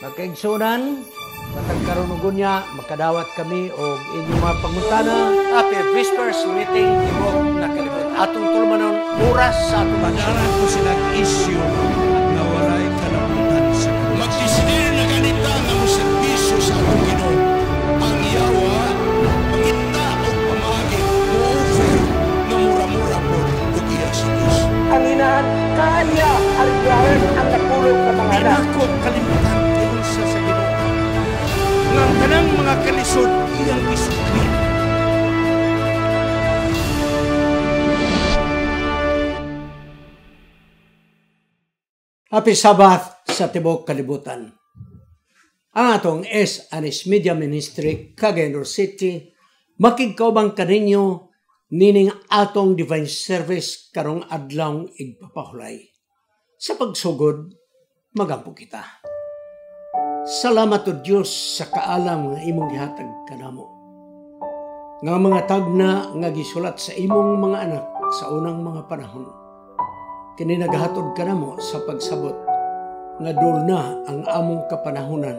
Magkaigsunan, matag karunugon niya, makadawat kami o inyong mga pangutana. Happy Vespers meeting Tibok na kalibot. Atong tulmanon oras sa atong Padaran ko silang issue na walay kalabutan sa Diyos. Magdisidir na ganita nga mo serbisyo sa atong Ginoo. Ang yawa, mangita o pamagi, mo-offer na mura-mura po ug iya sa Diyos. ang inahan kanya aligaran ang napulog sa mga anak. Ako kalimutan tiyon sa Ginoo. Nga ang tanang mga kalisod iyang isukli. Happy Sabbath sa Tibok Kalibutan. Ang atong S&S Media Ministry, Cagayan de City, makigkaubang kaninyo nining atong divine service karong adlawng igpapahulay. Sa pagsugod, magampo kita. Salamat o Diyos sa kaalam nga imong gihatag kanamo. Nga mga tagna nga gisulat sa imong mga anak sa unang mga panahon. Kini nagahatod ka namo sa pagsabot nga dul na ang among kapanahunan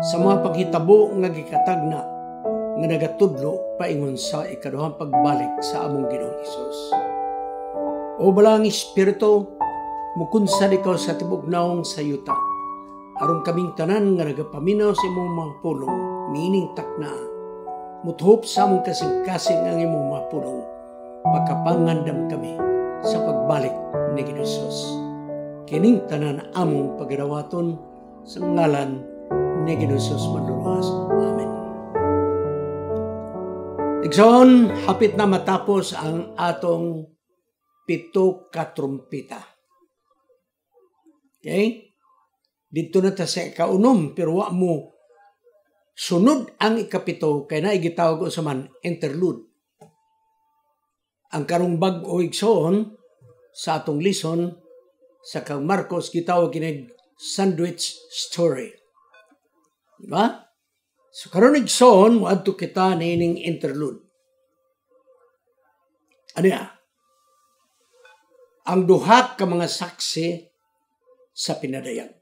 sa mga paghitabo nga gikatagna nga nagatudlo paingon sa ikaduhang pagbalik sa among Ginoong Hesus. O balang Espiritu, mukunsad ikaw sa tibugnaong sa yuta aron kaming tanan nga nagapaminaw sa imong mga pulong mining takna muthop sa among kasing-kasing ang imong mga pulong pagkapangandam kami sa pagbalik ni Hesus. Kining tanan among pagadawaton sa ngalan ni Hesus manluluwas. Amen. Igsoon, hapit na matapos ang atong 7 ka trumpeta. Okay? Dito na ta sa ikaunom, pero wa mo sunod ang ikapito kay na igitawag o saman interlude. Ang karong bag-o igsoon sa atong lison sa kang Marcos gitawag kinig sandwich story. Diba? So karon igsoon moadto kita nining interlude. Ano ya? Ang duha ka mga saksi sa pinadayag.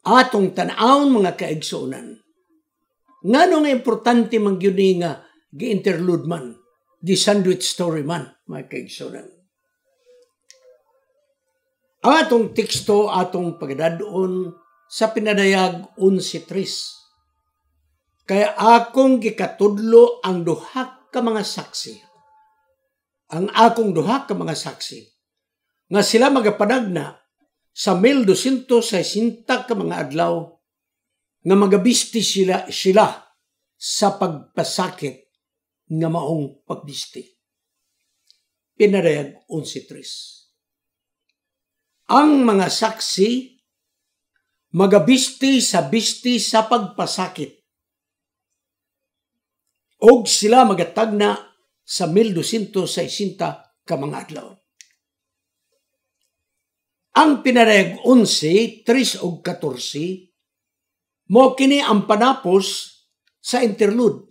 Atong tan-awon mga kaigsuonan. Ngano nga importante man gyud nga gi-interlude man, di sandwich story man, mga kaigsuonan. Ang atong teksto atong pagdadon sa pinadayag 11:3. Kaya akong gikatudlo ang duha ka mga saksi. Ang akong duha ka mga saksi nga sila magapanagna sa 1260 ka mga adlaw nga magabisti sila sa pagpasakit nga maong pagbisti. Pinadayag 11:3. Ang mga saksi magabisti sa pagpasakit og sila magatagna sa 1260 ka mga adlaw. Ang pinadayag 11:3 ug 14 mo kini ang panapos sa interlude.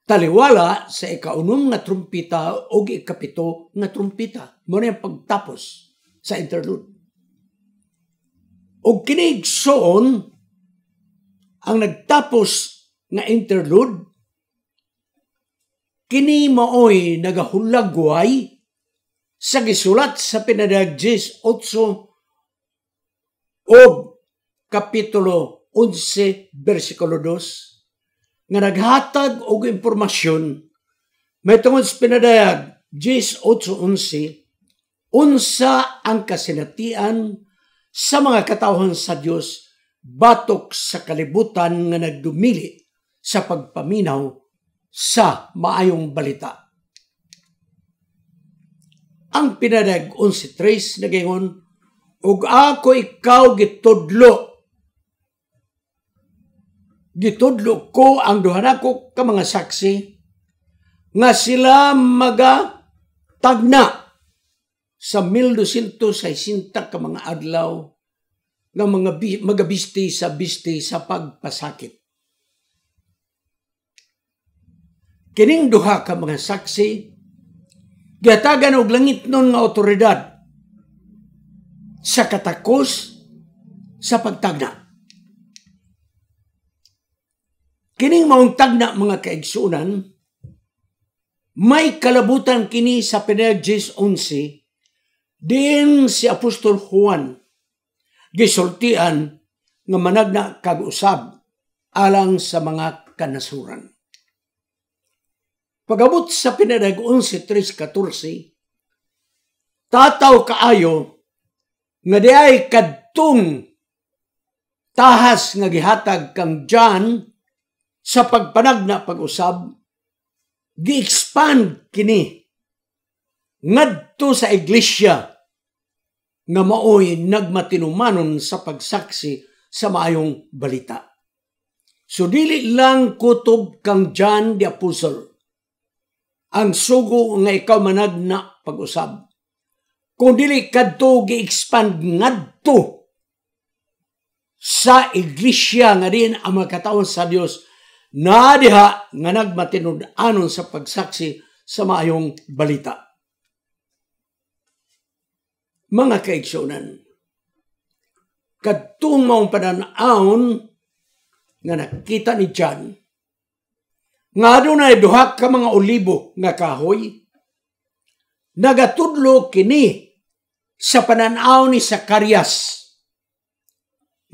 Taliwala sa ikaunom nga trumpita ug ikapito nga trumpita. Mo na ang pagtapos sa interlude. Og kini igsoon ang nagtapos nga interlude kini maoy nagahulagway sa gisulat sa pinadayag 18 o kapitulo 11 versikulo 2 nga naghatag og impormasyon may tungod sa pinadayag 18:11 unsa ang kasinatian sa mga katawhan sa Dios batok sa kalibutan nga nagdumili sa pagpaminaw sa maayong balita. Ang pinadayag 11:3 nagingon, ug ako ikaw gitudlo ko ang duha nako ka mga saksi nga sila magatagna sa 1260 ka mga adlaw nga magabisti sa pagpasakit. Kining duha ka mga saksi gihatagan og langit nun nga otoridad sa katakos sa pagtagna. Kining maong tagna mga kaigsunan, may kalabutan kini sa Pinayag 10:11, din si Apostol Juan gisultian nga managna kag-usab alang sa mga kanasuran. Pagabot sa Pinayag 11:13-14, tataw kaayo nga diay kadtong tahas nga gihatag kang John sa pagpanagna pag-usab, gi-expand kini ngadto sa iglesia nga maoy nagmatinumanon sa pagsaksi sa maayong balita. So dili lang kutob kang John the Apostle ang sugo nga ikaw managna pag-usab, kung dili kadto gi-expand ngadto sa iglesia nga din ang mga kataon sa Dios na diha nga nagmatinud-anon sa pagsaksi sa maayong balita. Mga kaigsunan, kadtong maong pananaon nga nakita ni John, nga adunay duha ka mga olibo nga kahoy, nagatudlo kini sa pananaw ni Zacarias,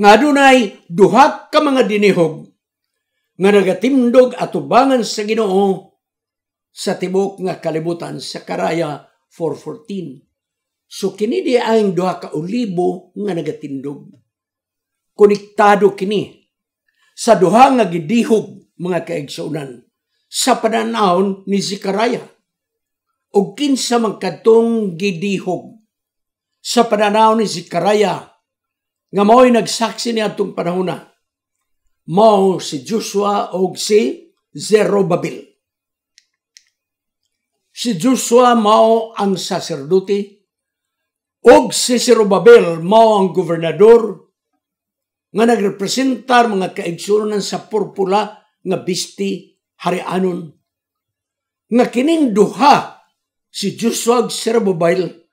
nga adunay duha ka mga dinihog nga nagatimdog atubangan sa Ginoo sa tibok nga kalibutan, sa Sakaraya 4:14. So kini di ang duha ka olibo nga nagatindog. Konektado kini sa duha nga gidihog mga kaigsunan sa pananaw ni Zacariah. O kinsa man kadtong gidihog sa pananaw ni Zacariah nga mao'y nagsaksi ni atong panahona, mao si Joshua o si Zerubbabel. Si Joshua mao ang saserdote o si Zerubbabel mao ang gobernador nga nagrepresentar mga kaigsunan sa purpula nga bisti harianon. Nga kining duha, si Joshua ug Zerubbabel,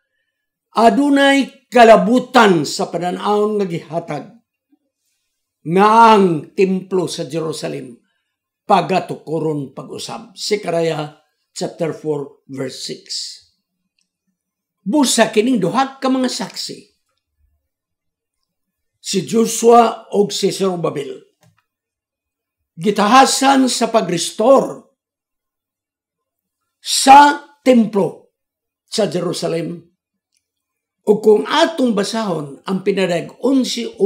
adunay kalabutan sa pananaw nga gihatag nga ang templo sa Jerusalem pagatukoron pag-usab. Sakaraya chapter 4 verse 6. Busa kining duha ka mga saksi, si Joshua o si Zerubbabel, gitahasan sa pag-restore sa templo sa Jerusalem. O kung atong basahon ang Pinayag 11:1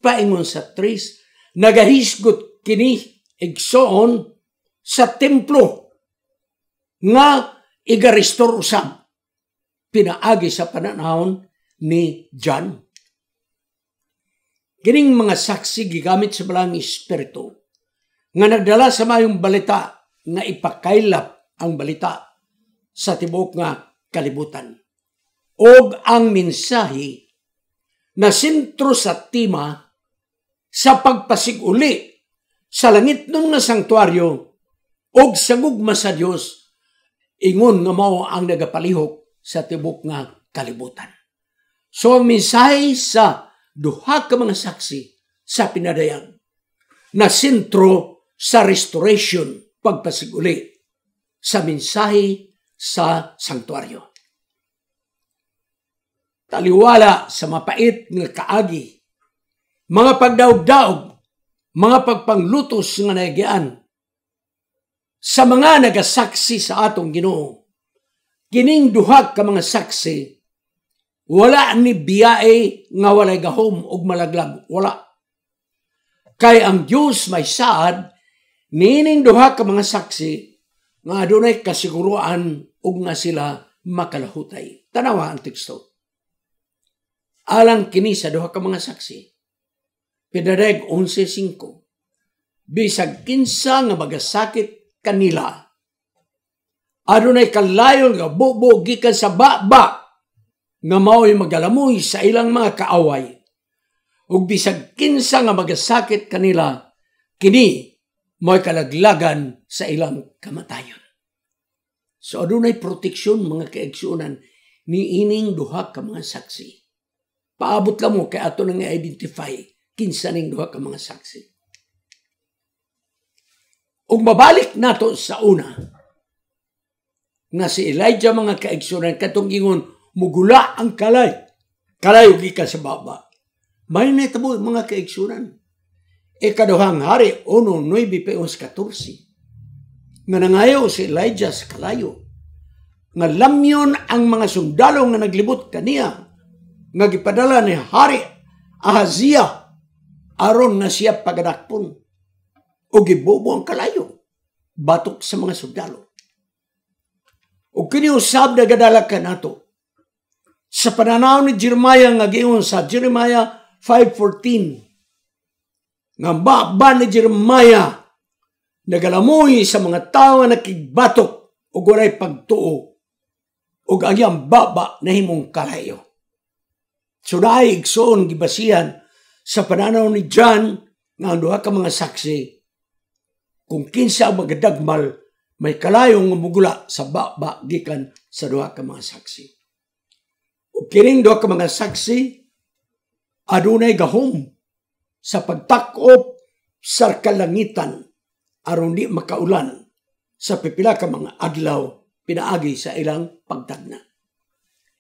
paingon sa 3, nagahisgot kini igsoon sa templo nga iga-restore usab pinaagi sa pananahon ni John. Kining mga saksi gigamit sa balang espiritu nga nagdala sa mayong balita nga ipakaylap ang balita sa tibok nga kalibutan. Og ang mensahe na sentro sa tema sa pagpasiguli sa langit nun nga sanktuaryo og sa gugma sa Dios, ingon nga mao ang nagapalihok sa tibok nga kalibutan. So ang mensahe sa duha ka mga saksi sa pinadayag na sentro sa restoration, pagpasiguli sa mensahe sa sanktuaryo. Taliwala sa mapait nga kaagi, mga pagdaog-daog, mga pagpanglutos nga nahigian, sa mga nagasaksi sa atong Ginoo, kining duha ka mga saksi, wala ni biyae nga walay gahom og malaglag, wala. Kay ang Dios may saad, nining duha ka mga saksi, nga adunay kasiguruan og nga sila makalahutay. Tanawa ang teksto. Alang kini sa duha ka mga saksi, Pinayag 11:5, bisag kinsa nga magasakit kanila, adunay kalayon nga bubo gikan sa baba nga mao'y magalamoy sa ilang mga kaaway, ug bisag kinsa nga magasakit kanila, kini mo'y kalaglagan sa ilang kamatayon. So adunay proteksyon mga kaigsunan ni ining duha ka mga saksi. Paabot lang mo kay ato nang i-identify kinsa ning duha ka mga saksi. Ug mabalik nato sa una nga si Elijah mga kaigsunan katong ingon mugula ang kalay. Kalayo gikan sa baba. May natabo mga kaigsunan. Ikaduhang hari 1:9-14 nga nangayo si Elijah sa kalayo nga lamyon ang mga sundalo nga naglibot kaniya nga gipadala ni Hari Ahazia aron nga siya pagadakpon o gibobo ang kalayo batok sa mga sundalo. O kiniusab na gadala ka nato sa pananaw ni Jeremiah nga giingon sa Jeremiah 5:14 nga baba ni Jeremiah nagalamoy sa mga tao na nakigbatok o walay pagtuo o agyang baba na himong kalayo. So dahil igsoon gibasihan sa pananaw ni John nga ang duha ka mga saksi kung kinsa ang magadagmal may kalayong nga mugula sa baba gikan sa duha ka mga saksi. O kining duha ka mga saksi adunay gahom sa pagtakop sa kalangitan aron di makaulan sa pipila ka mga adlaw pinaagi sa ilang pagtagna.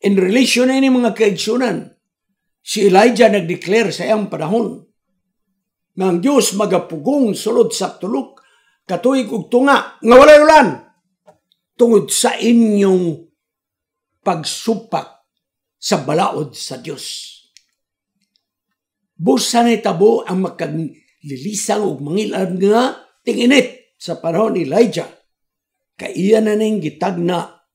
In relation na ini mga kaigsunan, si Elijah nag-declare sa iyang panahon nga ang Diyos magapugong sulod sa tulok katuig ug tunga nga walay ulan tungod sa inyong pagsupak sa balaod sa Diyos. Busa na tabo ang makaglilisang ug mangilad nga tinginit sa panahon ni Elijah. Kaiya na ning gitagna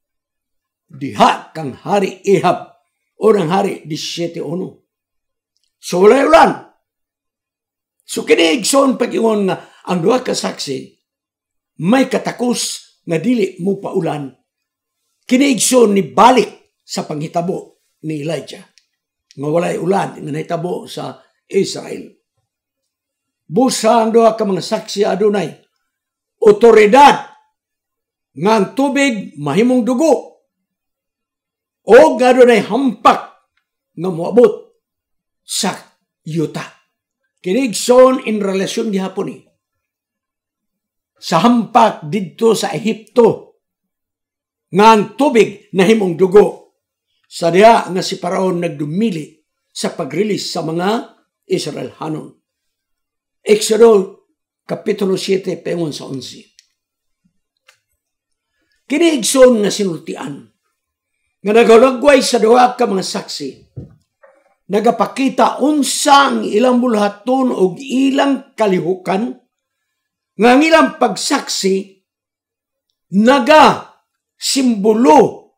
diha kang hari Ahab o ng hari 17:1. So walay ulan. So kiniigsoon pag-ingon nga ang duha ka saksi may katakos nga dili mo paulan. Kiniigsoon ni balik sa panghitabo ni Elijah nga walay ulan nga nahitabo sa Israel. Busa ang duha ka mga saksi adunay otoridad nga ang tubig mahimong dugo o adunay hampak nga moabot sa yuta. Kinigson in relasyon gihapon ni sa hampak didto sa Ehipto nga ang tubig nahimong dugo sa diha nga si Paraon nagdumili sa pag-release sa mga Israelhanon. Exodo Kapitulo 7 pengon sa 11. Kiniigsoon nga sinultian nga nagalagway sa duha ka mga saksi nagapakita unsang ilang bulhaton o ilang kalihukan nga ang ilang pagsaksi naga simbolo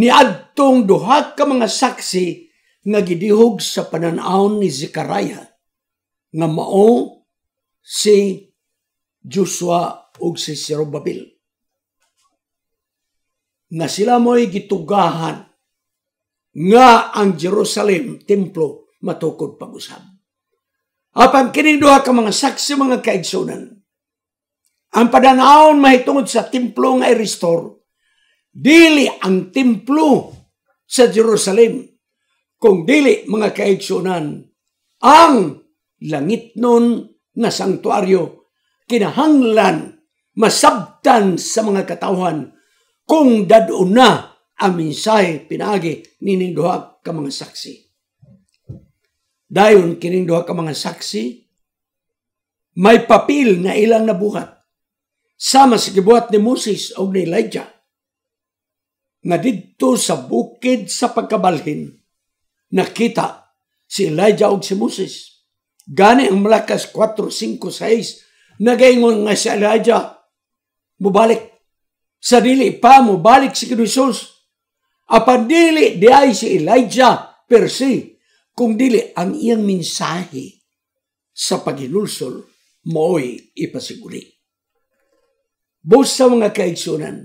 ni adtong duha ka mga saksi nga gidihog sa pananaon ni Zechariah nga mao si Joshua ug si Zerubbabel nga sila mo'y gitugahan nga ang Jerusalem, templo, matukod pag-usab. Apan kining duha ka mga saksi mga kaigsunan, ang padanahon mahitungod sa templo nga i-restore, dili ang templo sa Jerusalem, kung dili mga kaigsunan, ang langit nun nga sanktuaryo, kinahanglan, masabtan sa mga katawhan, kung dadon na ang mensahe pinaagi nining duha ka mga saksi. Dayon kining duha ka mga saksi may papel nga ilang nabuhat sama sa gibuhat ni Moses o ni Elijah nga didto sa bukid sa pagkabalhin nakita si Elijah o si Moses. Gani ang Malakas 4:5-6 nagaingon nga si Elijah mubalik sa dili pa mo balik si Jesus. Apan dili diay si Elijah per se, kung dili ang iyang mensahe sa paghinulsol mooy ipasiguri. Busa mga kaigsunan,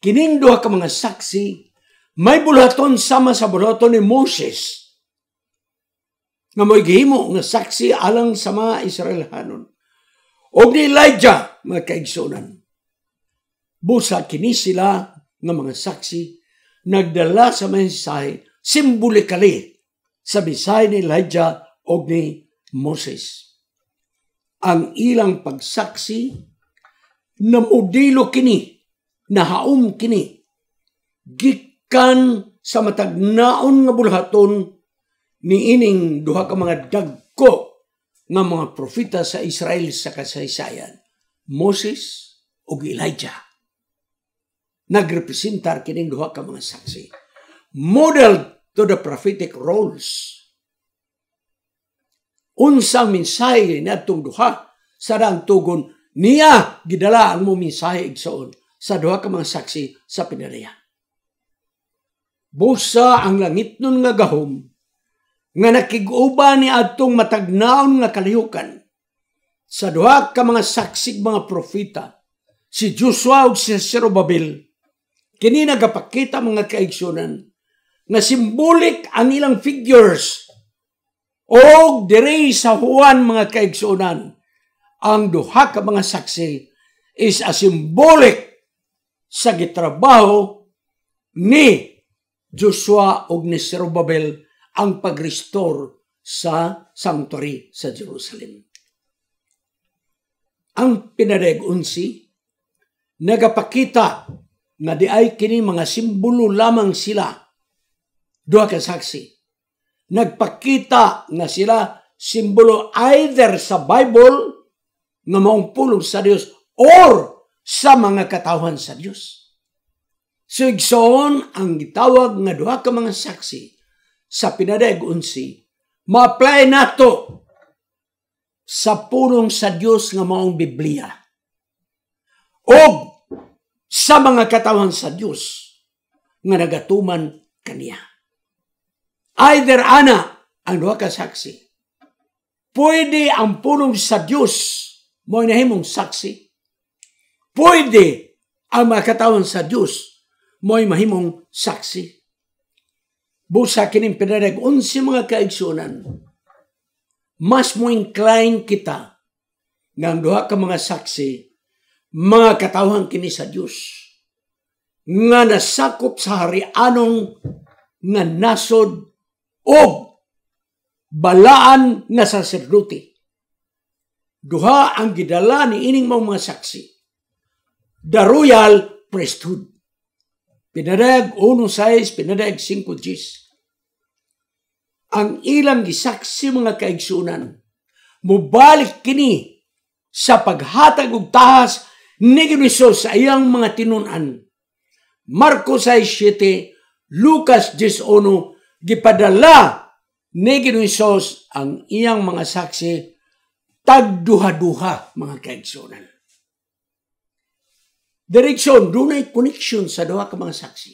kining duha ka mga saksi may bulhaton sama sa bulhaton ni Moses nga mo'y gihimo nga saksi alang sa mga Israelhanon o ni Elijah mga kaigsunan. Busa kini sila nga mga saksi nagdala sa mensahe simbolikali sa bisay ni Elijah o ni Moses. Ang ilang pagsaksi na modelo kini, nahaom kini, gikan sa matagnaon nga bulhaton ni ining duha ka mga dagko nga mga propeta sa Israel sa kasaysayan, Moses ug Elijah. Nagrepresentar kining duha ka mga saksi. Model to the prophetic roles. Unsang mensahe niadtong duha sa daang tugon niya gidala ang mo mensahe igsoon sa duha ka mga saksi sa pinadayan. Busa ang langit nun nga gahom nga nakig-uban ni adtong matagnaon nga kalihukan sa duha ka mga saksig mga propeta, si Joshua ug si Zerubbabel. Kini nagapakita mga kaigsunan nga simbolik ang ilang figures o diri sa Juan mga kaigsunan. Ang duha ka mga saksi is a symbolic sa gitrabaho ni Joshua ug ni Zerubbabel ang pag-restore sa sanctuary sa Jerusalem. Ang pinadaig-unsi nagapakita nga di ay kini mga simbolo lamang sila, duha ka saksi. Nagpakita nga sila simbolo either sa Bible nga maong pulong sa Dios or sa mga katawhan sa Dios. So igsoon ang gitawag nga duha ka mga saksi sa pinadaig-unsi, ma-apply nato sa pulong sa Dios nga maong Biblia o sa mga katawhan sa Dios nga nagatuman kaniya. Either ana ang duha ka saksi, pwede ang pulong sa Dios mo nahimong saksi, pwede ang mga katawhan sa Dios mo'y mahimong saksi. Busa kining pinadaig-unsi mga kaigsunan, mas mo incline kita ng duha ka mga saksi, mga katawhan kini sa Dios nga nasakop sa harianong nga nasod o balaan nga saserdote. Duha ang gidala ni ining mga saksi, the royal priesthood. Pinadaig 1:6, pinadaig 5:10. Ang ilang gisaksi mga kaigsunan, mubalik kini sa paghatag og tahas ni Hesus sa iyang mga tinunan. Marcos 6:7, Lucas 10:1, gipadala ni Hesus ang iyang mga saksi tagduha-duha mga kaigsunan. Direksyon, dunay connection sa duha ka mga saksi.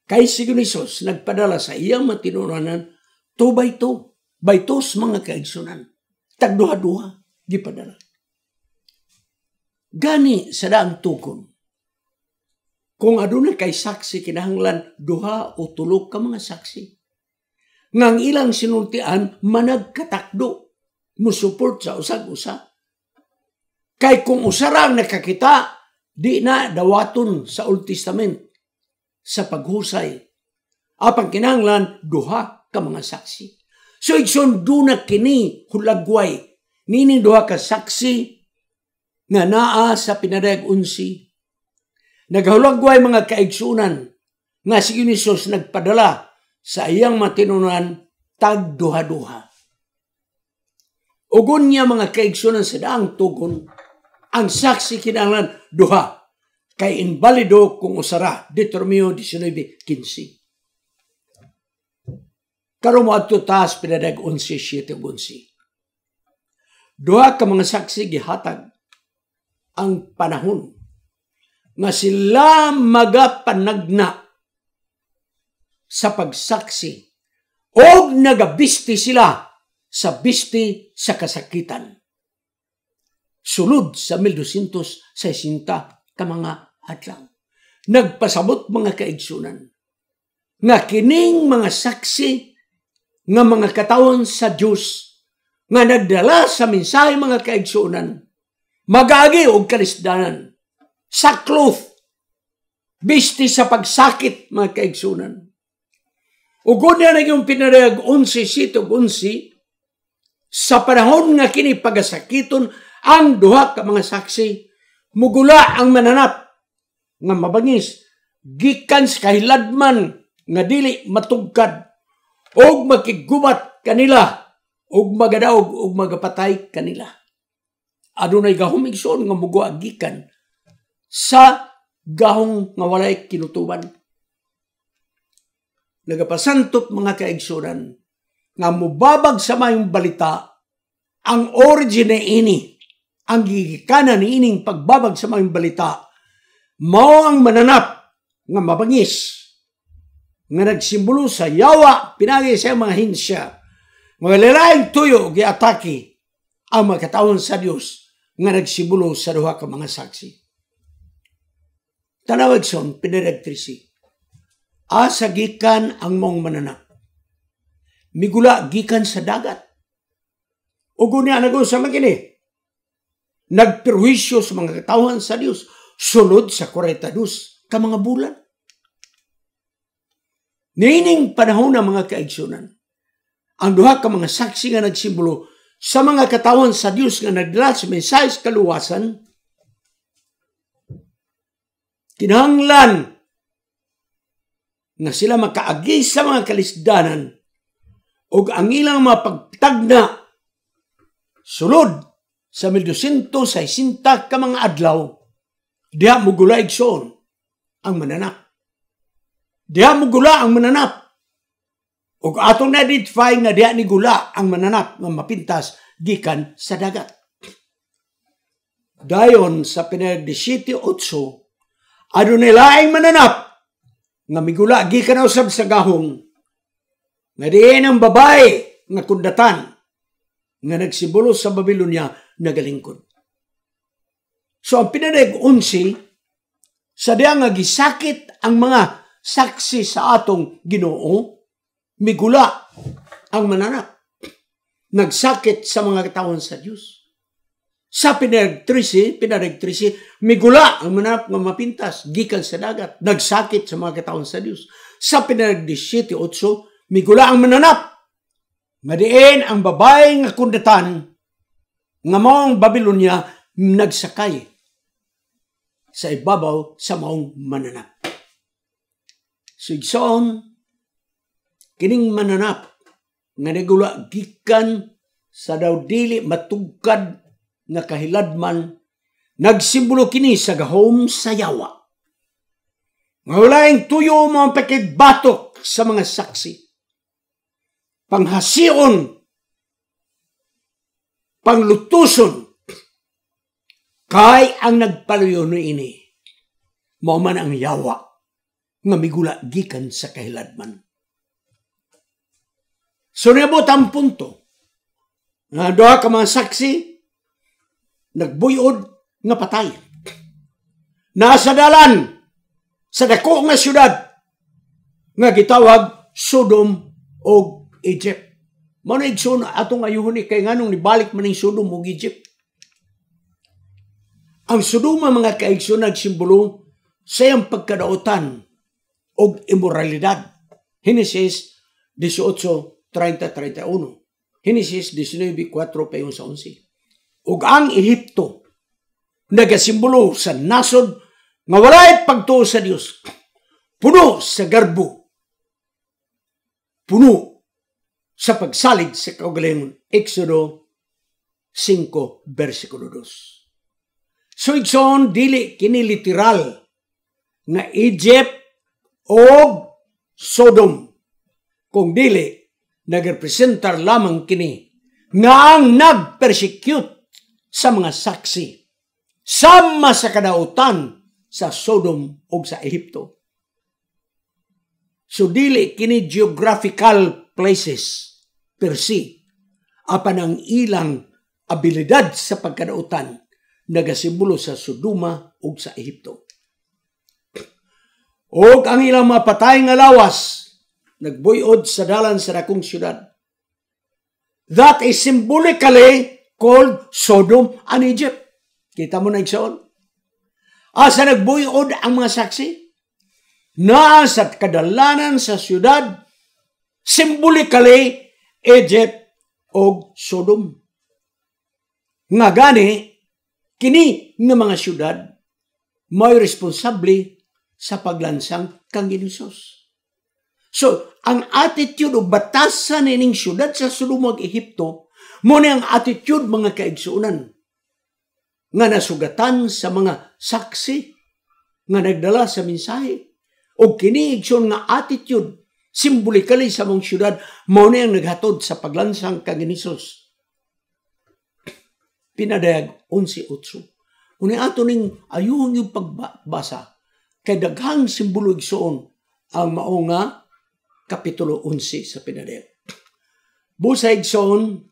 Kay si Hesus nagpadala sa iyang matinunanan 2 by 2, by 2 mga kaigsunan. Tagduha-duha, gipadala. Gani sa daang tugon. Kung adunay kay saksi, kinahanglan duha o 3 ka mga saksi. Ngang ilang sinultian, managkatakdo, musuport sa usag-usa. Kay kung usarang nakakita, di na dawaton sa Old Testament sa paghusay. Apang kinahanglan duha ka mga saksi. So igsundo na kini hulagway nining duha ka saksi nga naa sa pinadaig-unsi. Naghulagway mga kaigsunan nga si Hesus nagpadala sa iyang matinunan tagduha-duha. Ugon niya mga kaigsunan sa daang tugon, ang saksi kinahanglan duha, kay invalido kung usara. Deuteronomio 19:15. Karon mo adto taas pinadaig 11:7-11. Duha ka mga saksi gihatag ang panahon nga sila magapanagna sa pagsaksi o nagabisti sila sa bisti sa kasakitan. Sulod sa 1260 ka mga adlaw. Nagpasabot mga kaigsunan nga kining mga saksi nga mga katawhan sa Dios nga nagdala sa mensahe mga kaigsunan magagi og kalisdanan, sackcloth, bisti sa pagsakit mga kaigsunan. Ug na yung pinarayag 11 sitog 11 sa panahon nga kini pagasakiton ang duha ka mga saksi, mugula ang mananap nga mabangis gikan sa kahiladman nga dili matugkad og makigubat kanila og magadaog og magapatay kanila. Adunay gahom igsoon nga mugwa gikan sa gahong nga walay kinutuban. Nagapasantot mga kaigsunan nga mubabag sa mayong balita ang origin na ini, ang gigikanan ni ining pagbabag sa mayong balita, mao ang mananap nga mabangis nga nagsimbolo sa yawa pinagi sa mga hinsya mga lalaing tuyo giatake ang mga katawon sa Dios nga nagsimbolo sa duha ka mga saksi. Tanawag son pinaragtrisi. Asa gikan ang mong mananap. Migula gikan sa dagat. Ugo niya nag-usam magini. Nagperwisyo sa mga katawhan sa Dios sunod sa 42 ka mga bulan. Niining panahon ng mga kaigsunan, ang duha ka mga saksi nga nagsimbolo sa mga katawhan sa Dios nga nagdala sa mensahe sa kaluwasan, kinahanglan nga sila makaagi sa mga kalisdanan ug ang ilang mga pagtagna sulod sa 1260 ka mga adlaw, diha mugula igsoon ang mananap. Diha mugula ang mananap. Ug atong na-identify nga diha ni gula ang mananap nga mapintas gikan sa dagat. Dayon sa pinag 17:8, adunay laing mananap nga migula gikan usab sa gahong nga diin ang babae nga kundatan nga nagsimbolo sa Babilonia nagalingkod. So ang pinanayag 11 sa diha nga gisakit ang mga saksi sa atong Ginoo, migula ang mananap. Nagsakit sa mga katawhan sa Dios. Sa pinarayag 13, migula ang mananap nga mapintas gikan sa dagat. Nagsakit sa mga katawhan sa Dios. Sa pinarayag 17:8, migula ang mananap. Madiin ang babae nga kundatan nga maong Babilonia nagsakay sa ibabaw sa maong mananap. Sigsoon, kining mananap nga nagula gikan sa daw dili matugkad nga kahiladman, nagsimbolo kini sa gahom sa yawa. Nga walaing tuyo mga pakigbatok sa mga saksi. Panghasion, panglutuson, kay ang nagpaluyo no ini, mao man ang yawa nga migula gikan sa kahiladman. So niabot ang punto nga duha ka mga saksi nagbuyod nga patay. Nasa dalan sa dako nga syudad nga gitawag Sodom o Egypt. Mao na igsoon atong ayuhon ni kay nganong nibalik man ning Sodom ug Egypt. Ang Sodoma mga kaigsoon nagsimbolo sa iyang pagkadautan o immoralidad. Genesis 18:30-31. Genesis 19:4-11. Ug ang Ehipto nagasimbolo sa nasod nga walay pagtuo sa Dios. Puno sa garbo. Puno sa pagsalig sa kaugalingon. Exodo 5:2. So igsoon dili kini literal nga Egypt o Sodom, kung dili nagrepresentar lamang kini nga ang nagpersecute sa mga saksi sama sa kadautan sa Sodom o sa Ehipto. So dili kini geographical places per se, apan ang ilang abilidad sa pagkadautan nagasimbolo sa Sodoma o sa Ehipto. O ang ilang mga patay nga lawas nagbuyod sa dalan sa dakong syudad. That is symbolically called Sodom and Egypt. Kita mo na igsoon. Asa nagbuyod ang mga saksi? Naa sa kadalanan sa syudad Symbolically, Egypt o Sodom. Nga gani, kini nga mga syudad may responsable sa paglansang kang Hesus. So, ang attitude o batasan nining syudad sa Sodom ug Ehipto, mo ni ang attitude mga kaigsuunan nga nasugatan sa mga saksi nga nagdala sa mensahe. O kini igsoon nga attitude symbolically sa mong syudad, mo ni ang naghatod sa paglansang kang Hesus. Pinadayag 11:8. Uni ato ning ayuhon yung pagbasa kay daghang simbolo igsoon ang mao nga kapitulo 11 sa pinadayag. Busa igsoon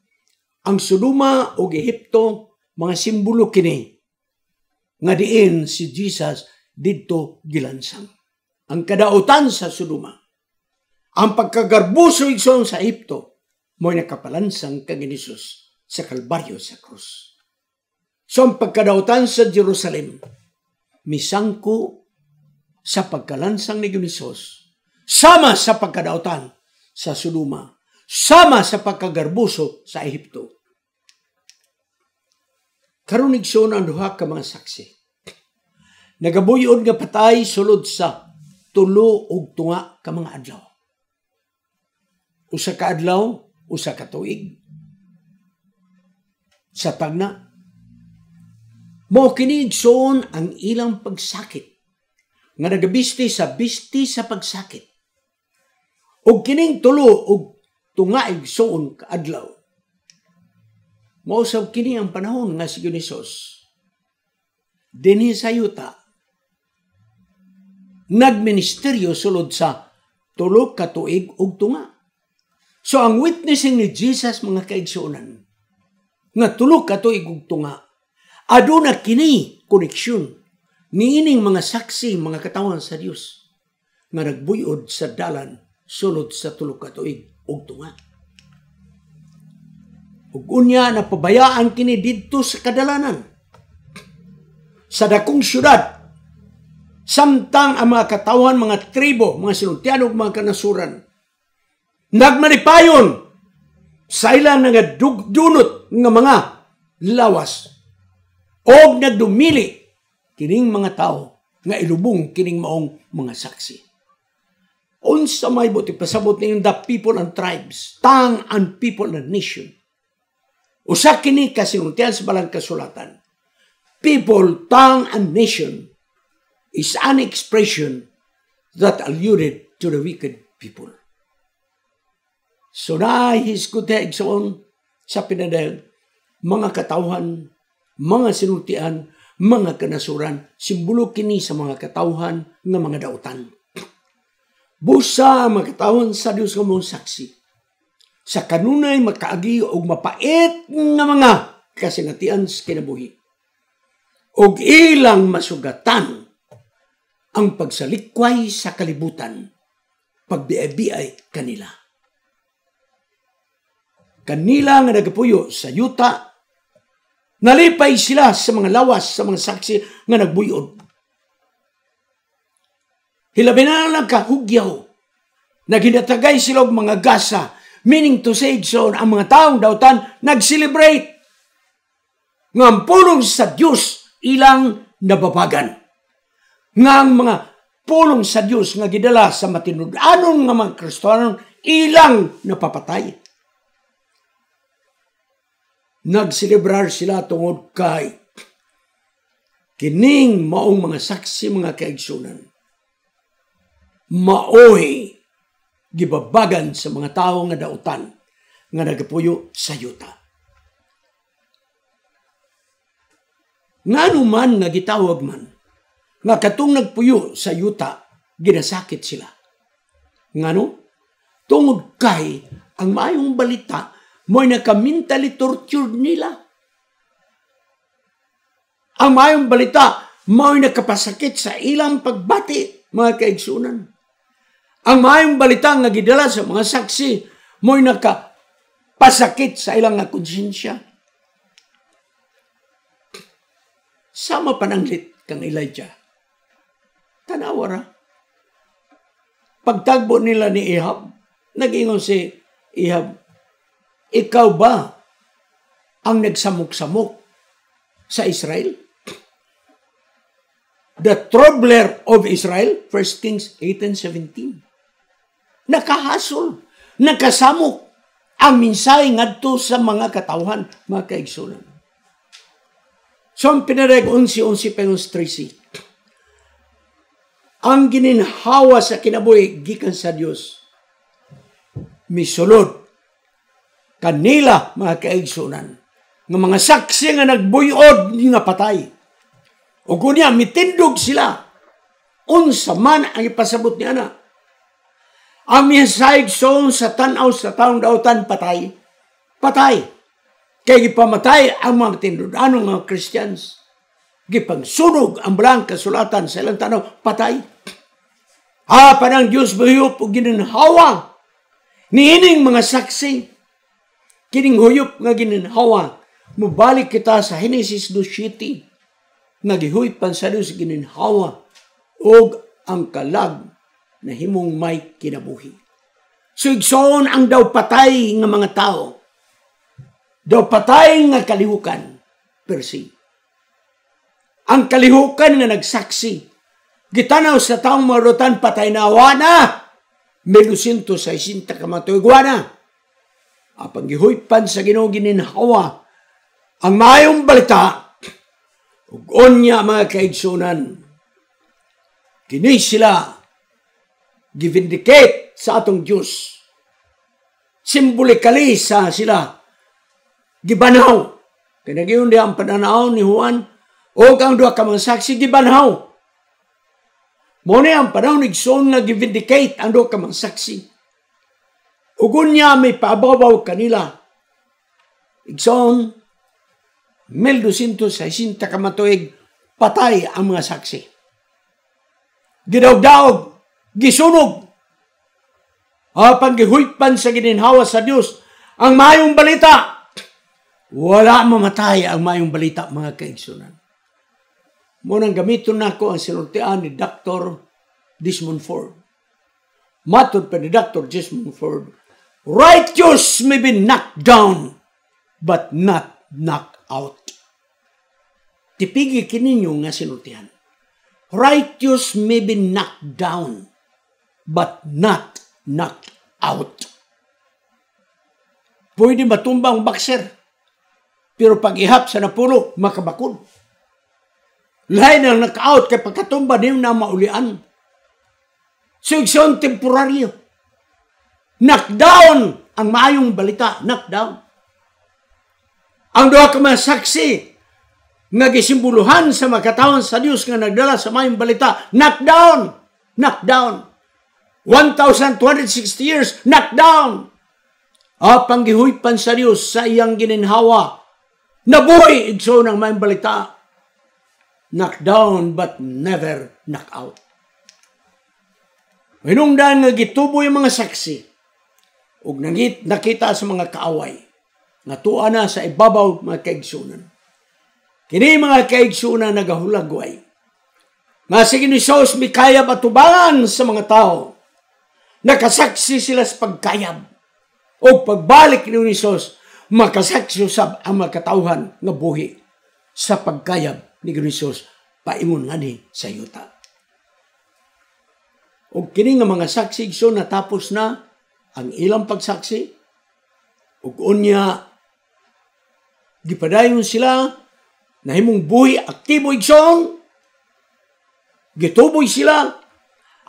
ang Sodoma o Ehipto mga simbolo kini nga diin si Jesus didto gilansang. Ang kadautan sa Sodoma, ang pagkagarbuso igsoon sa Ehipto, mo'y nakapalansang kang Hesus sa Kalbaryo sa krus. So ang pagkadautan sa Jerusalem, misangko sa pagkalansang ni Hesus, sama sa pagkadautan sa Sodoma, sama sa pagkagarbuso sa Ehipto. Karon igsoon ang duha ka mga saksi. Nagabuyon nga patay sulod sa 3 ug 2 ka mga adlaw. Usa ka adlaw, usa ka tuig. Sa tagna, mao kini igsoon ang ilang pagsakit nga nagabisti sa pagsakit. Og kining 3 ug 2 igsoon ka adlaw, mao sa kini ang panahon nga si Hesus dinhi sa yuta nagministeryo sulod sa 3 ka tuig ug 2. So ang witnessing ni Jesus mga kaigsuonan nga 3 ka tuig ug 2, aduna kini koneksyon niining mga saksi, mga katawan sa Dios nga nagbuyod sa dalan sulod sa 3 ka tuig ug 2. Ug unya napabayaan kini didto sa kadalanan sa dakong syudad, samtang ang mga katawan, mga tribo, mga sinultian ug mga kanasuran nagmanipayon sa ilang nga dunot nga mga lawas o nagdumili kining mga tao nga ilubong kining maong mga saksi. Unsa may buti pasabot ninyo the people and tribes, tongue and people and nation. Usa kini kasinultian sa balang kasulatan. People, tongue, and nation is an expression that alluded to the wicked people. So nahihisgot igsoon sa pinadayag, mga katawhan, mga sinultian, mga kanasuran, simbolo kini sa mga katawhan nga mga dautan. Busa mga katawhan sa Dios nga mong saksi. Sa kanunay makaagi o mapait nga mga kasingatian sa kinabuhi. Og ilang masugatan ang pagsalikway sa kalibutan, pagbiay-biay kanila. Kanila nga nagapuyo sa yuta, nalipay sila sa mga lawas, sa mga saksi nga nagbuyod. Hilabi na lang kahugyaw, naghinatagay sila og mga gasa, meaning to say so, ang mga taong dautan nag-celebrate nga ang pulong sa Diyos ilang nababagan. Nga ang mga pulong sa Diyos nga gidala sa matinud-anon nga mga Kristohanon ilang napapatay. Nagselebrar sila tungod kay kining maong mga saksi, mga kaigsunan. Maoy gibabagan sa mga tao nga dautan nga nagapuyo sa yuta. Ngano man nga gitawag man nga katong nagpuyo sa yuta ginasakit sila. Ngano? Tungod kay ang maayong balita mo'y naka-mentally tortured nila. Ang maayong balita mo'y nakapasakit sa ilang pagbati, mga kaigsunan. Ang maayong balita nga gidala sa mga saksi mo'y nakapasakit sa ilang nga konsensya. Sama pananglit kang Elijah. Tanawara. Pagtagbo nila ni Ahab, Nag-ingon si Ihab, ikaw ba ang nagsamok-samok sa Israel? The troubler of Israel, 1 Kings 18:17. Nakahasol, nakasamok ang minsay ngadto sa mga katawhan, mga kaigsunan. So ang pinareg 11 Penos 13. Ang gininhawa sa kinabuhi gikan sa Dios misulod kanila, mga kaigsunan, nga mga saksi nga nagbuyod nga patay. O kunya mitindog sila unsa man ang ipasabot niya na. Ang misaig son sa tanaw sa taong dautan patay. Kaya gipamatay ang mga tindudanong mga Christians. Gipagsunog ang bulang kasulatan sa ilang tanaw, patay. Panang Diyos mahiyop o gininhawa niining mga saksi. Kining huyop nga gininhawa, mubalik kita sa Genesis 2:7. Nagihuypan sa Diyos gininhawa o ang kalag na himong may kinabuhi. So igsoon ang daw patay nga mga tao. Daw patay nga kalihukan, per se. Ang kalihukan nga nagsaksi. Gitanaw sa taong marutan patay na wana. 1260 kamatoy guwana. Apang gihuypan sa Ginoo gininhawa ang maayong balita. Ug onya mga kaigsunan, kini sila givindicate sa atong Diyos. Symbolically sa sila gibanaw. Kaya nagyon ang pananaw ni Juan o ang duha ka mga saksi gibanaw. Muna ang panahon igsoon nga givindicate ang duha ka mga saksi. Ug unya may paabaw kanila. Igsoon 1260 kamatuig patay ang mga saksi. Gidawdaog, gisunog. Apang gihuypan sa gininhawa sa Dios ang mayong balita. Wala mamatay ang mayong balita, mga kaigsunan. Munang gamiton nako ang sinultian ni Dr. Desmond Ford. Matod pa ni Dr. Desmond Ford, righteous may be knocked down, but not knocked out. Tipigi kininyo nga sinultihan. Righteous may be knocked down, but not knocked out. Pwede matumba ang boxer, pero pag ihap sa napulo, makabakod. Lain ang knock-out kay pagkatumba niyo na maulian. So, igsoon temporaryo. Knockdown ang maayong balita, knockdown. Ang duha ka mga saksi nga gisimbuluhan sa makatawan sa Dios nga nagdala sa mayong balita, knockdown, knockdown. 1,260 years, knockdown. Apang gihuypan sa Dios sa iyang gininhawa, nabuhay igsoon ang mayong balita. Knockdown but never knock out. Hinungdan nga gitubo yung mga saksi ug nakita sa mga kaaway nga tuwa na sa ibabaw mga kaigsunan. Kini mga kaigsunan nagahulagway. Nga sige ni Sos mikayab at tubangan sa mga tao. Nakasaksi sila sa pagkayab. O pagbalik ni Sos, makasaksi sa ang mga katauhan nga buhi sa pagkayab ni Sos paingon nga ni sa yuta. O kini nga mga saksi so natapos na ang ilang pagsaksi. O unya gipadayon sila na himong buhi aktibo igsoon. Gituboy sila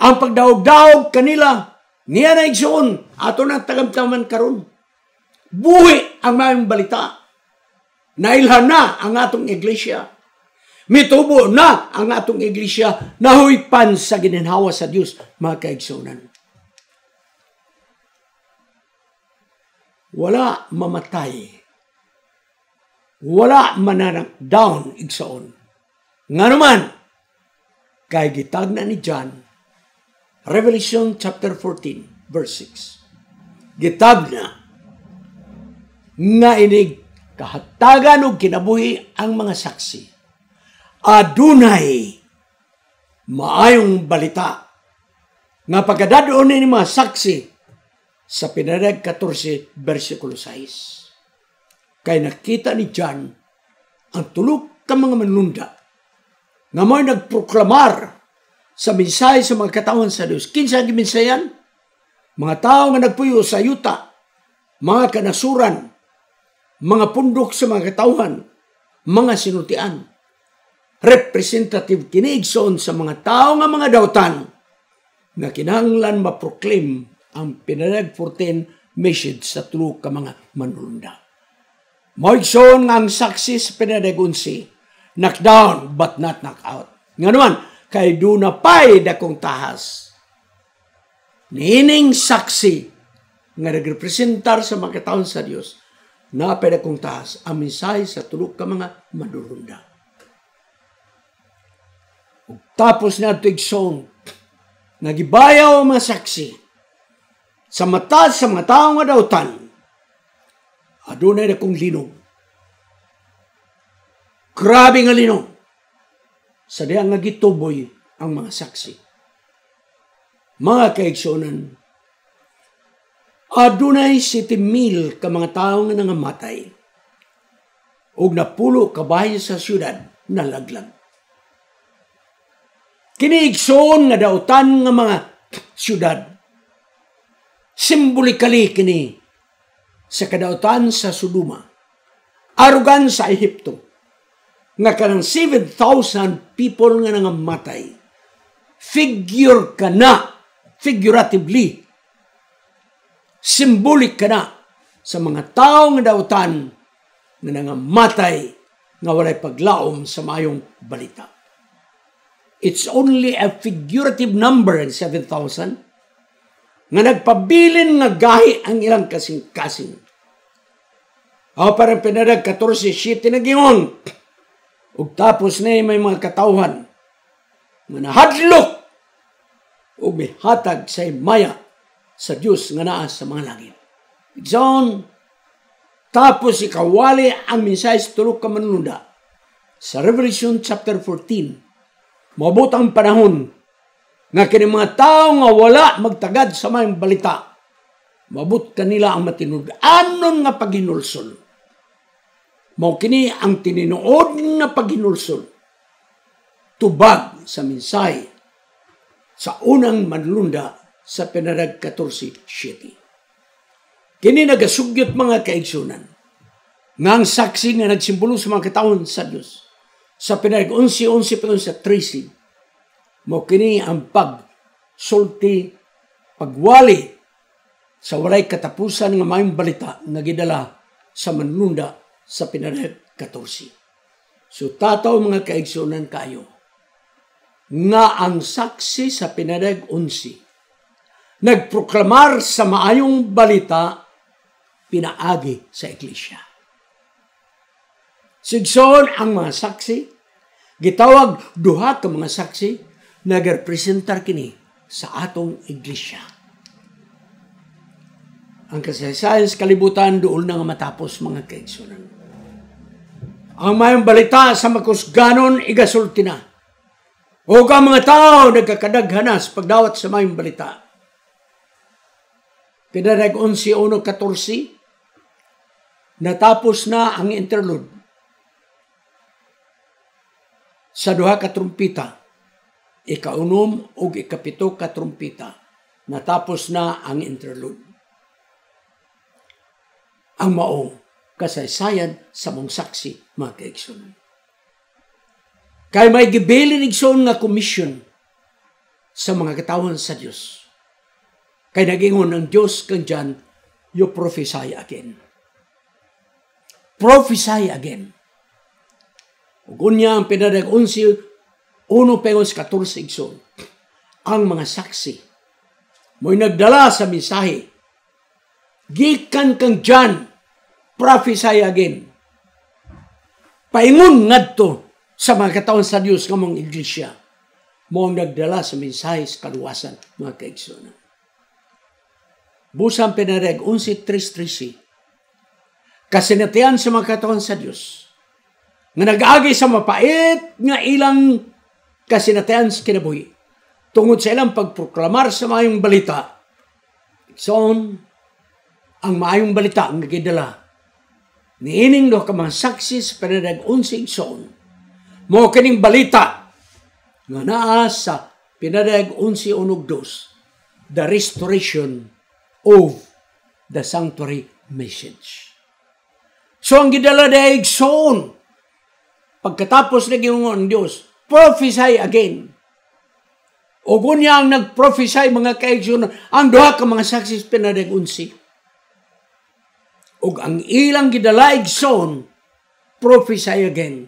ang pagdaog-daog kanila niya na igsoon ato na tagamtaman karon. Buhi ang mayong balita. Nailhan na ang atong iglesia. Mitubo na ang atong iglesia. Nahuypan sa gininhawa sa Dios, mga kaigsunan. Wala mamatay. Wala mananak down igsoon. Nga naman, kay gitag na ni John, Revelation chapter 14, verse 6. Gitag na nga inig kahatagan o kinabuhi ang mga saksi. Adunay maayong balita nga pagkadadoon ni mga saksi sa pinarag 14, versikulo 6. Kay nakita ni John ang tulog ka mga manlunda nga mo'y nagproklamar sa mensahe sa mga katawhan sa Dios. Kinsa ang gimensayan? Mga tao nga nagpuyo sa yuta, mga kanasuran, mga pundok sa mga katawhan, mga sinutian. Representative kiniigsoon sa mga tao nga mga dautan nga kinahanglan maproclaim ang pinarag 14 message sa tulo ka mga manlunda. Moigsoon nga ang saksi sa pinarag 11, knock down but not knock out. Nga naman, kay duna pa'y dakong tahas. Niining saksi nga nagrepresentar sa mga katawhan sa Dios, napay dakong tahas ang mensahe sa tulo ka mga manlunda. Tapos na ito igsoon, nagibayaw ang mga saksi sa mata sa mga tao nga dautan, adunay na kong linog. Grabe nga linog. Sa diyang nga gituboy ang mga saksi. Mga kaigsonan, adunay 7,000 ka mga tao nga nangamatay ug napulo kabahin sa syudad na laglag. Kiniigsoon nga dautan nga mga syudad, simbolikali kini sa kadautan sa Sodoma, arugan sa Ehipto, nga kanang 7,000 people nga nangamatay. Figure ka na, figuratively, symbolic ka na sa mga tao nga dautan nga nangamatay nga walay paglaom sa mayong balita. It's only a figurative number, 7,000, nga nagpabilin nga gahi ang ilang kasing-kasing. Parang pinarag 14:7 na gingon. Ug tapos na may mga katawhan nga nahadlok ug mihatag sa maya sa Dios nga naa sa mga langit. Igsoon, tapos ikawali ang mensahe sa tulo ka manlunda sa Revelation chapter 14. Maabot ang panahon nga kini mga tao nga wala magtagad sa mayong balita, mabot kanila ang matinud. Anon nga paghinulsol? Mao kini ang tininuod nga paghinulsol. Tubag sa mensahe sa unang manlunda sa pinarag 14:7. Kini nagasugyot mga kaigsunan nga ang saksi nga nagsimbolo sa mga katawhan sa Dios sa pinarag 11:11 pa sa 13. Mao kini ang pagsulti, pagwali sa walay katapusan nga mayong balita nga gidala sa manlunda sa pinarag 14. So tataw mga kaigsunan kayo nga ang saksi sa pinarag 11 nagproklamar sa maayong balita pinaagi sa iglesia. Sigsoon ang mga saksi, gitawag duha ka mga saksi, nagrepresentar kini sa atong iglesia. Ang kasaysayan sa kalibutan doon na nga matapos mga kaigsunan. Ang mayong balita sa makusganon igasulti na. O ka mga tao nagkakadaghanas pagdawat sa mayong balita. Pinarag 11:14, natapos na ang interlude. Sa duha ka trumpita, ikaunom o ikapito ka trumpita, natapos na ang interlude. Ang maong kasaysayan sa mong saksi, mga kaigsoon. Kay may gibilin igsoon nga komisyon sa mga katawhan sa Dios. Kay nagingon ng Diyos kang dyan, you prophesy again. Prophesy again. Ug unya ang pinarag 11:1-14 igsoon. Ang mga saksi mo'y nagdala sa mensahe. Gikan kang dyan, prophesy again. Paingon ngadto sa mga katawhan sa Dios nga mong iglesia. Mo'ng nagdala sa mensahe sa kaluwasan, mga kaigsunan. Busang pinarag 11:3-13. Kasinatian sa mga katawhan sa Dios nga nag-agi sa mapait nga ilang kasinatian sa kinabuhi tungod sa ilang pagproklamar sa mayong balita. Igsoon, ang maayong balita ang nagidala niining do ka mga saksi sa pinadayag-unsi igsoon. Mao kining balita nga naa sa pinadayag-unsi unog dos, the restoration of the sanctuary message. So ang gidala dayag igsoon, pagkatapos na gingon ang Dios, prophesy again. O kunya ang nag-prophesy mga kaigsoon, ang duha ka mga saksi sa pinadayag-unsi. O ang ilang gidala igsoon, prophesy again,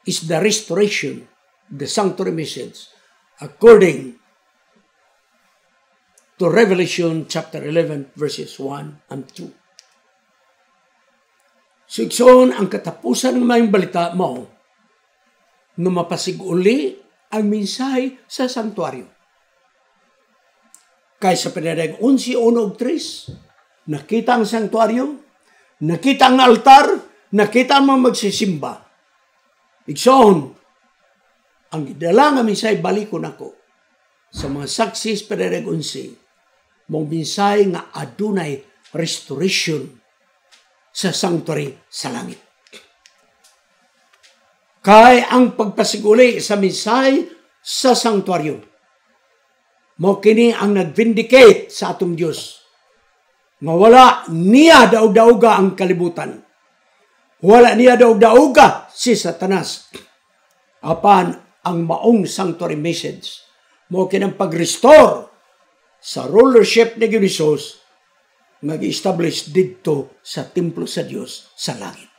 is the restoration, the sanctuary message, according to Revelation chapter 11 verses 1 and 2. So igsoon, ang katapusan ng mayong balita mo, na mapasiguli ang mensahe sa sanktuaryo. Kaysa pinadayag-unsi 1:3, nakita ang sanktuaryo, nakita ang altar, nakita ang mga magsisimba. Igsoon, ang gidala nga mensahe balikon ako sa mga saksi sa pinadayag-unsi, mong mensahe nga adunay restoration sa sanctuary sa langit. Kay ang pagpasiguli sa mensahe sa sanctuaryo, mao kini ang nag-vindicate sa atong Dios. Mawala niya daog-dauga ang kalibutan. Wala niya daog-dauga si Satanas. Apan ang maong sanctuary message, mao kini ang pag-restore sa rulership ni Jesus nag-establish dito sa templo sa Dios sa langit.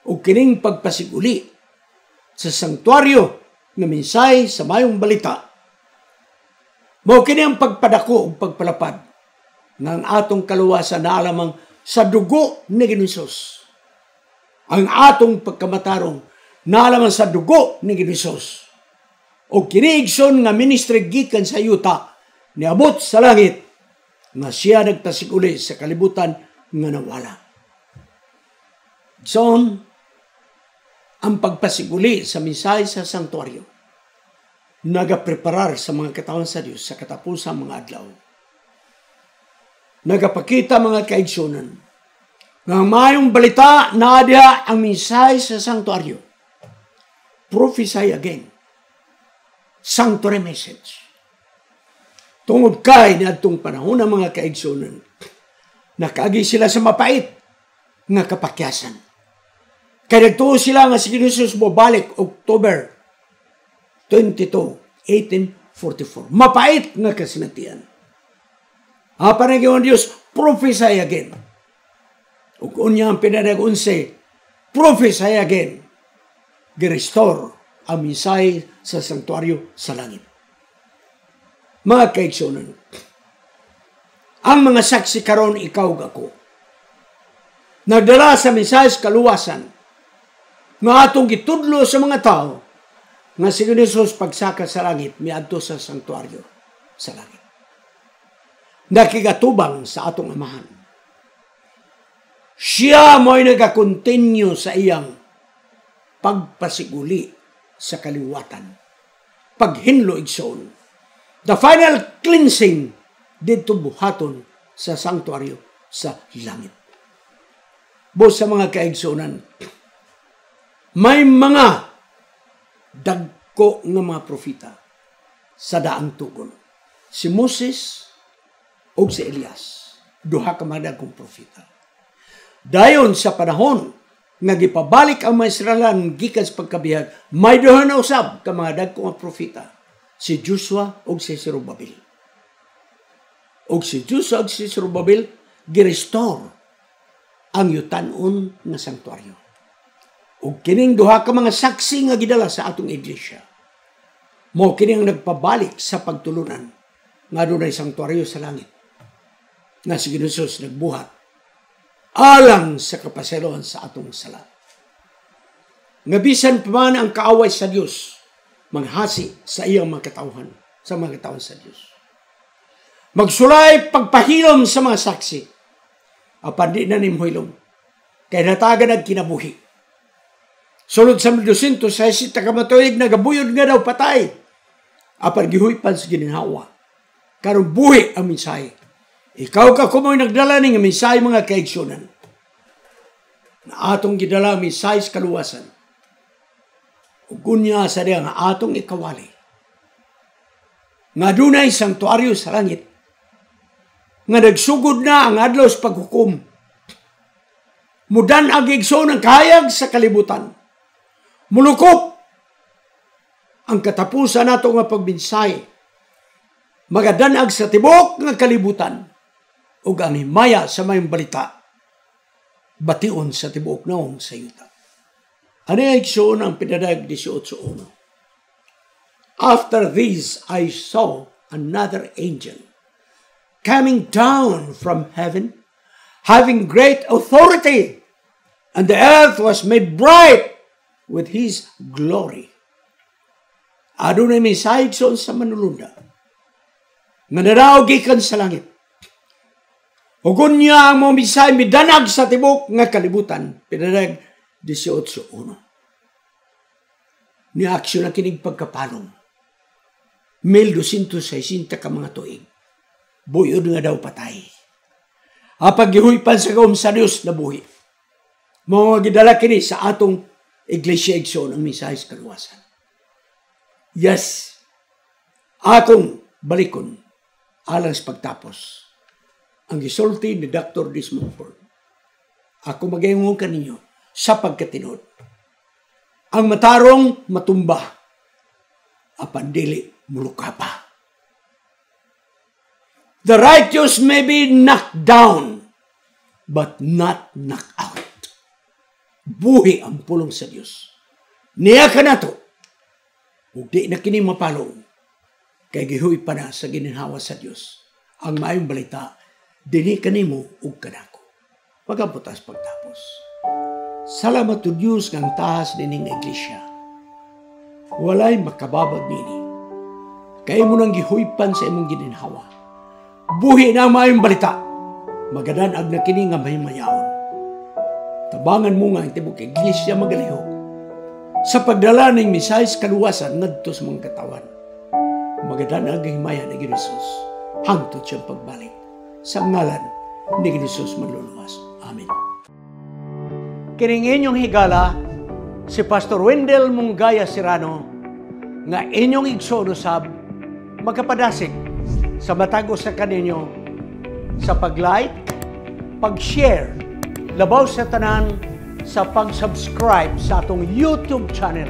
O kining pagpasiguli sa sanktuaryo na mensahe sa mayong balita, mao kini ang pagpadako o pagpalapad ng atong kaluwasan na alamang sa dugo ni Hesus. Ang atong pagkamatarong na alamang sa dugo ni Hesus. O kiniigson nga ministry gikan sa yuta niabot sa langit nga siya nagtasiguli sa kalibutan nga nawala. Igsoon, ang pagpasiguli sa mensahe sa sanktuaryo, nagapreparar sa mga katawan sa Diyos sa katapusang mga adlaw. Nagapakita mga kaigsunan nga mayong balita na adya ang mensahe sa sanktuaryo. Prophesy again. Sanctuary message. Tungod kay niadtong panahon ng mga kaigsunan, nakaagi sila sa mapait nga kapakyasan. Kaya nagtuo sila nga si Jesus bobalik October 22, 1844. Mapait nga kasinatian. Apan ang Ginoong Diyos, prophesy again. Ug unya ang pinadayag-unsi, prophesy again. Girestore ang mensahe sa sanktuaryo sa langit. Mga kaigsunan, ang mga saksi karon ikaw ako, nagdala sa mensahe sa kaluwasan, nga atong gitudlo sa mga tao, nga si Jesus pagsaka sa langit, miadto sa sanktuaryo sa langit. Nakigatubang sa atong amahan. Siya mo'y nagakontinue sa iyang pagpasiguli sa kaliwatan. Paghinlo igsoon. The final cleansing dito buhaton sa sanktuaryo sa langit. Bos sa mga kaigsunan, may mga dagko nga mga propeta sa daang tugon. Si Moses o si Elias. Duha ka mga dagkong propeta. Dayon sa panahon nga gipabalik ang mga Israelan gikan sa pagkabihag, may duha na usab ka mga dagkong propeta. Si Joshua o si Zerubbabel. O si Joshua o si Zerubbabel girestore ang yutanon nga sanktuaryo. O kining duha ka mga saksi nga gidala sa atong iglesia. Mo kining nagpabalik sa pagtulunan nga dunay sanktuaryo sa langit. Nga si Jesus nagbuhat alang sa kapaselohan sa atong sala. Nga bisan pa man ang kaaway sa Dios maghasi sa iyang mga katawhan, sa mga katawhan sa Dios. Magsulay pagpahilom sa mga saksi. Apan di na nimhilom. Kaya natagan ang kinabuhi. Sulod sa 260 tagamatuig nagabuyod nga daw patay. Apan gihuipan sa gininhawa. Karon buhi ang mensahe. Ikaw ka kumoy nagdala ng misay mga kaigsunan. Na atong gidala misay sa kaluwasan. Ugunya sa diya nga atong ikawali. Nga dunay sanktuaryo sa langit. Nga nagsugod na ang adlaw sa paghukom. Mudan ang igsoon ng kahayag sa kalibutan. Mulukop ang katapusan nato nga pagbinsay. Magadanag sa tibok nga kalibutan. Ug ang himaya sa mayong balita. Bation sa tibok naong sa yuta. Ano yung igsoon ang pinadag 18:1? After this I saw another angel coming down from heaven, having great authority, and the earth was made bright with his glory. Adunay may saigson sa manulunda, nga naraw gikan sa langit. Hugon niya ang mga misay midanag sa tibok nga kalibutan, pinadag 18:1. Ni aksyon na kinig pagkapalong. 1260 ka mga tuig. Buyod nga daw patay. Apag gihuipan sa kaum sa Dios na buhi. Mga gidala kini sa atong iglesia igsoon ang misay sa kaluwasan. Yes, akong balikon alang sa pagtapos. Ang gisulti ni Dr. Dismondford. Ako magayungon kaninyo sa pagkatinod. Ang matarong matumba, apan dili mulukapa. The righteous may be knocked down, but not knocked out. Buhi ang pulong sa Diyos. Niya ka na to. Ug di na kini mapalong. Kay gihuy pa na sa gininhawa sa Diyos. Ang maayong balita, dini kanimo ug kanako. Pagabutas pagtapos. Salamat to Diyos ng tahas dining iglesia. Walay makababag nini. Kaya mo nang gihuypan sa imong gininhawa. Buhi na ang maayong balita. Magadanag na kini nga mahimayaon. Tabangan mo nga ang tibok iglesia magalihok. Sa pagdala ng misayas kaluwasan ngadto sa mga katawan. Magadanag ang himaya ni Jesus. Hangtod siyang pagbalik. Sa ngalan ni Jesus manluluwas. Amen. Kining inyong higala, si Pastor Wendell Munggaya Serrano, nga inyong igsoon usab, magkapadasig sa matag sa kaninyo sa pag-like, pag-share, labaw sa tanan sa pag-subscribe sa atong YouTube channel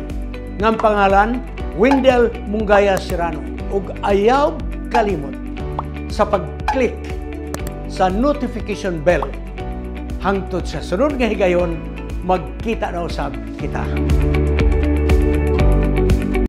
ng pangalan Wendell Munggaya Serrano ug ayaw kalimot sa pag-click sa notification bell hangtod sa sunod nga higayon magkita na usab kita.